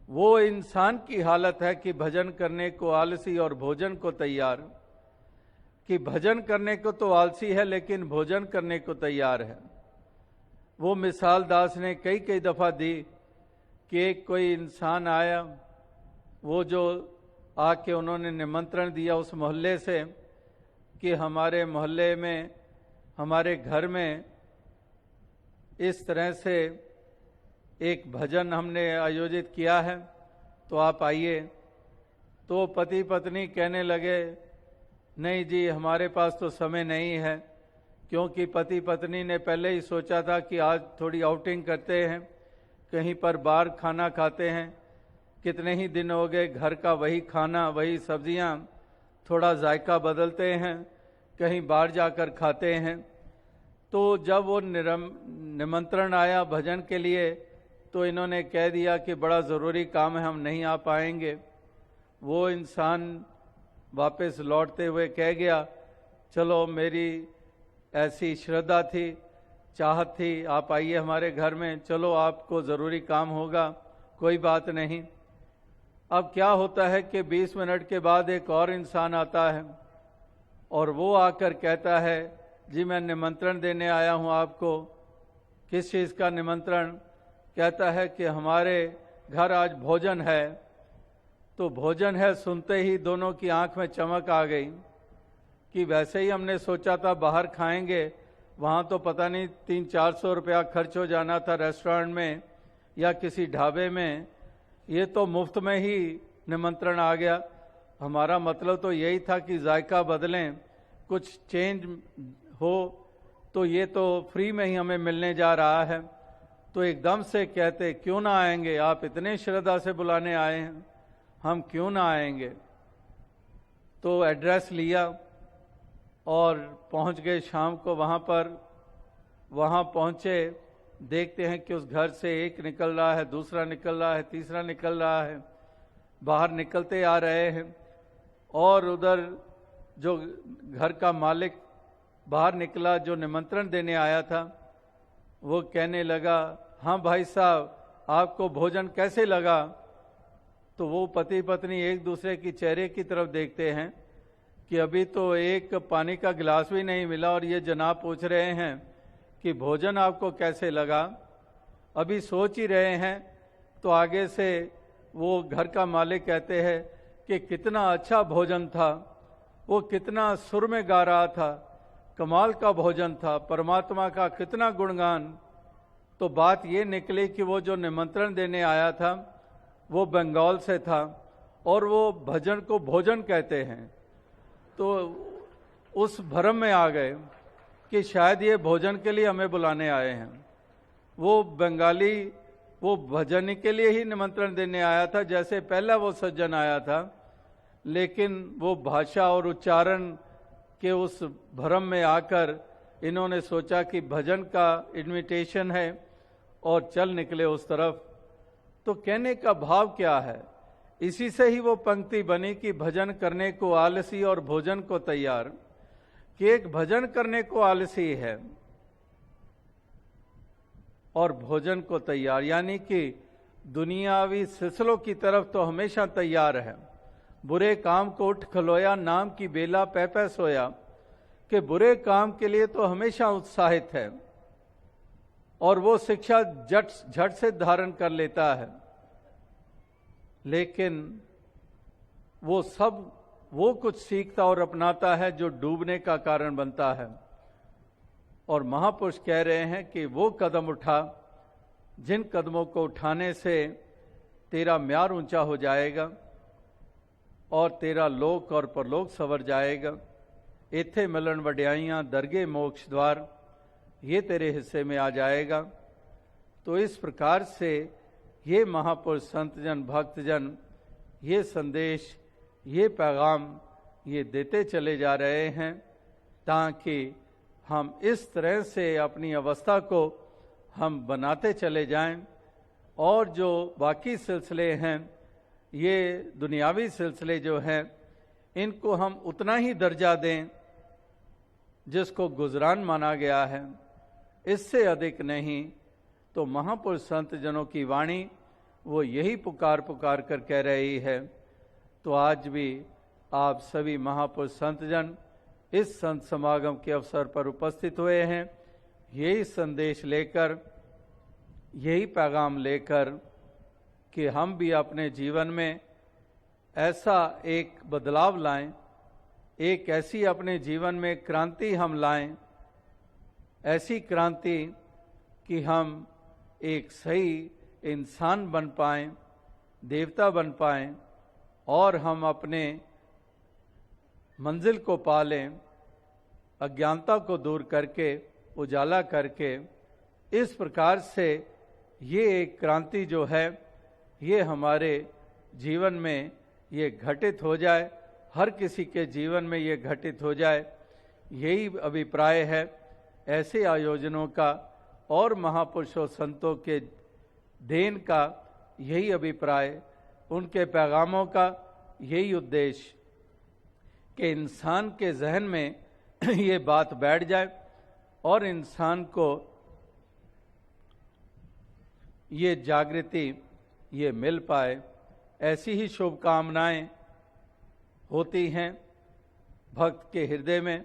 वो इंसान की हालत है कि भजन करने को आलसी और भोजन को तैयार, कि भजन करने को तो आलसी है लेकिन भोजन करने को तैयार है। वो मिसाल दास ने कई कई दफ़ा दी कि एक कोई इंसान आया, वो जो आके उन्होंने निमंत्रण दिया उस मोहल्ले से कि हमारे मोहल्ले में, हमारे घर में इस तरह से एक भजन हमने आयोजित किया है, तो आप आइए। तो पति पत्नी कहने लगे, नहीं जी हमारे पास तो समय नहीं है, क्योंकि पति पत्नी ने पहले ही सोचा था कि आज थोड़ी आउटिंग करते हैं, कहीं पर बाहर खाना खाते हैं। कितने ही दिन हो गए घर का वही खाना, वही सब्जियां, थोड़ा जायका बदलते हैं, कहीं बाहर जाकर खाते हैं। तो जब वो निमंत्रण आया भजन के लिए, तो इन्होंने कह दिया कि बड़ा ज़रूरी काम है, हम नहीं आ पाएंगे। वो इंसान वापस लौटते हुए कह गया, चलो मेरी ऐसी श्रद्धा थी, चाहत थी, आप आइए हमारे घर में, चलो आपको ज़रूरी काम होगा, कोई बात नहीं। अब क्या होता है कि 20 मिनट के बाद एक और इंसान आता है और वो आकर कहता है, जी मैं निमंत्रण देने आया हूँ आपको। किस चीज़ का निमंत्रण? कहता है कि हमारे घर आज भोजन है। तो भोजन है सुनते ही दोनों की आंख में चमक आ गई कि वैसे ही हमने सोचा था बाहर खाएंगे, वहाँ तो पता नहीं 300-400 रुपया खर्च हो जाना था रेस्टोरेंट में या किसी ढाबे में, ये तो मुफ्त में ही निमंत्रण आ गया। हमारा मतलब तो यही था कि जायका बदलें, कुछ चेंज हो, तो ये तो फ्री में ही हमें मिलने जा रहा है। तो एकदम से कहते, क्यों ना आएंगे, आप इतने श्रद्धा से बुलाने आए हैं, हम क्यों ना आएंगे। तो एड्रेस लिया और पहुंच गए शाम को वहाँ पर। वहाँ पहुँचे, देखते हैं कि उस घर से एक निकल रहा है, दूसरा निकल रहा है, तीसरा निकल रहा है, बाहर निकलते आ रहे हैं। और उधर जो घर का मालिक बाहर निकला, जो निमंत्रण देने आया था, वो कहने लगा, हाँ भाई साहब आपको भोजन कैसे लगा। तो वो पति पत्नी एक दूसरे की चेहरे की तरफ देखते हैं कि अभी तो एक पानी का गिलास भी नहीं मिला और ये जनाब पूछ रहे हैं कि भोजन आपको कैसे लगा। अभी सोच ही रहे हैं तो आगे से वो घर का मालिक कहते हैं कि कितना अच्छा भोजन था, वो कितना सुर में गा रहा था, कमाल का भोजन था, परमात्मा का कितना गुणगान। तो बात ये निकली कि वो जो निमंत्रण देने आया था वो बंगाल से था और वो भजन को भोजन कहते हैं। तो उस भ्रम में आ गए कि शायद ये भोजन के लिए हमें बुलाने आए हैं। वो बंगाली वो भजन के लिए ही निमंत्रण देने आया था, जैसे पहला वो सज्जन आया था, लेकिन वो भाषा और उच्चारण के उस भ्रम में आकर इन्होंने सोचा कि भजन का इन्विटेशन है और चल निकले उस तरफ। तो कहने का भाव क्या है, इसी से ही वो पंक्ति बनी कि भजन करने को आलसी और भोजन को तैयार। कि एक भजन करने को आलसी है और भोजन को तैयार, यानी कि दुनियावी सिलसिलों की तरफ तो हमेशा तैयार है। बुरे काम को उठ खलोया, नाम की बेला पै पै सोया, कि बुरे काम के लिए तो हमेशा उत्साहित है और वो शिक्षा झट से धारण कर लेता है। लेकिन वो कुछ सीखता और अपनाता है जो डूबने का कारण बनता है। और महापुरुष कह रहे हैं कि वो कदम उठा जिन कदमों को उठाने से तेरा म्यार ऊंचा हो जाएगा और तेरा लोक और परलोक सवर जाएगा। इथे मिलन वड्याइयां दरगे मोक्ष द्वार, ये तेरे हिस्से में आ जाएगा। तो इस प्रकार से ये महापुरुष संतजन भक्तजन ये संदेश, ये पैगाम ये देते चले जा रहे हैं, ताकि हम इस तरह से अपनी अवस्था को हम बनाते चले जाएं और जो बाकी सिलसिले हैं, ये दुनियावी सिलसिले जो हैं, इनको हम उतना ही दर्जा दें जिसको गुजरान माना गया है, इससे अधिक नहीं। तो महापुरुष संत जनों की वाणी वो यही पुकार पुकार कर कह रही है। तो आज भी आप सभी महापुरुष संतजन इस संत समागम के अवसर पर उपस्थित हुए हैं, यही संदेश लेकर, यही पैगाम लेकर कि हम भी अपने जीवन में ऐसा एक बदलाव लाएं, एक ऐसी अपने जीवन में क्रांति हम लाएं, ऐसी क्रांति कि हम एक सही इंसान बन पाएं, देवता बन पाएं और हम अपने मंजिल को पा लें, अज्ञानता को दूर करके उजाला करके। इस प्रकार से ये एक क्रांति जो है ये हमारे जीवन में ये घटित हो जाए, हर किसी के जीवन में ये घटित हो जाए, यही अभिप्राय है ऐसे आयोजनों का और महापुरुषों संतों के देन का। यही अभिप्राय, उनके पैगामों का यही उद्देश्य कि इंसान के जहन में ये बात बैठ जाए और इंसान को ये जागृति ये मिल पाए। ऐसी ही शुभकामनाएं होती हैं भक्त के हृदय में।